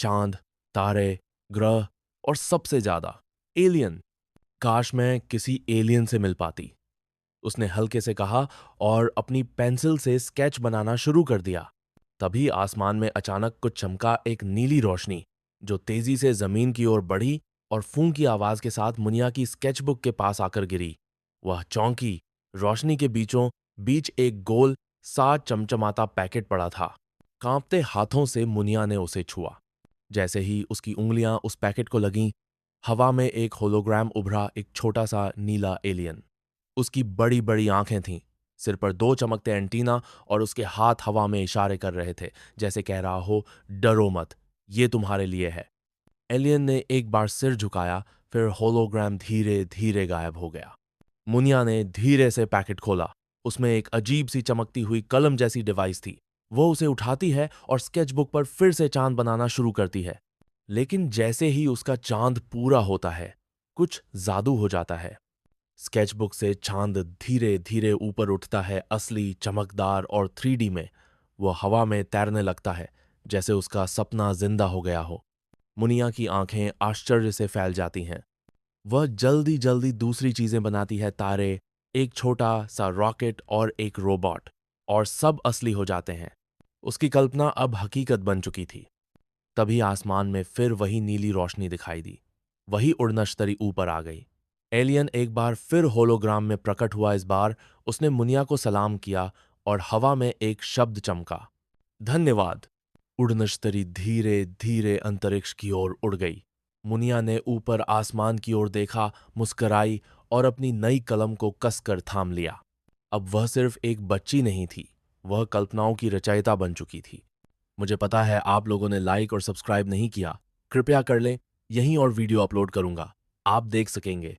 चांद, तारे, ग्रह और सबसे ज्यादा एलियन। काश मैं किसी एलियन से मिल पाती, उसने हल्के से कहा और अपनी पेंसिल से स्केच बनाना शुरू कर दिया। तभी आसमान में अचानक कुछ चमका, एक नीली रोशनी जो तेजी से जमीन की ओर बढ़ी और फूं की आवाज के साथ मुनिया की स्केचबुक के पास आकर गिरी। वह चौंकी। रोशनी के बीचों बीच एक गोल सा चमचमाता पैकेट पड़ा था। कांपते हाथों से मुनिया ने उसे छुआ। जैसे ही उसकी उंगलियां उस पैकेट को लगीं, हवा में एक होलोग्राम उभरा, एक छोटा सा नीला एलियन। उसकी बड़ी बड़ी आंखें थीं, सिर पर दो चमकते एंटीना और उसके हाथ हवा में इशारे कर रहे थे, जैसे कह रहा हो, डरो मत, ये तुम्हारे लिए है। एलियन ने एक बार सिर झुकाया, फिर होलोग्राम धीरे धीरे गायब हो गया। मुनिया ने धीरे से पैकेट खोला। उसमें एक अजीब सी चमकती हुई कलम जैसी डिवाइस थी। वो उसे उठाती है और स्केचबुक पर फिर से चांद बनाना शुरू करती है। लेकिन जैसे ही उसका चांद पूरा होता है, कुछ जादू हो जाता है। स्केचबुक से चांद धीरे धीरे ऊपर उठता है, असली, चमकदार और 3D में। वो हवा में तैरने लगता है, जैसे उसका सपना जिंदा हो गया हो। मुनिया की आंखें आश्चर्य से फैल जाती हैं। वह जल्दी जल्दी दूसरी चीजें बनाती है, तारे, एक छोटा सा रॉकेट और एक रोबोट, और सब असली हो जाते हैं। उसकी कल्पना अब हकीकत बन चुकी थी। तभी आसमान में फिर वही नीली रोशनी दिखाई दी। वही उड़नश्तरी ऊपर आ गई। एलियन एक बार फिर होलोग्राम में प्रकट हुआ। इस बार उसने मुनिया को सलाम किया और हवा में एक शब्द चमका, धन्यवाद। उड़नश्तरी धीरे धीरे अंतरिक्ष की ओर उड़ गई। मुनिया ने ऊपर आसमान की ओर देखा, मुस्कराई और अपनी नई कलम को कसकर थाम लिया। अब वह सिर्फ एक बच्ची नहीं थी, वह कल्पनाओं की रचयिता बन चुकी थी। मुझे पता है आप लोगों ने लाइक और सब्सक्राइब नहीं किया, कृपया कर लें। यहीं और वीडियो अपलोड करूंगा, आप देख सकेंगे।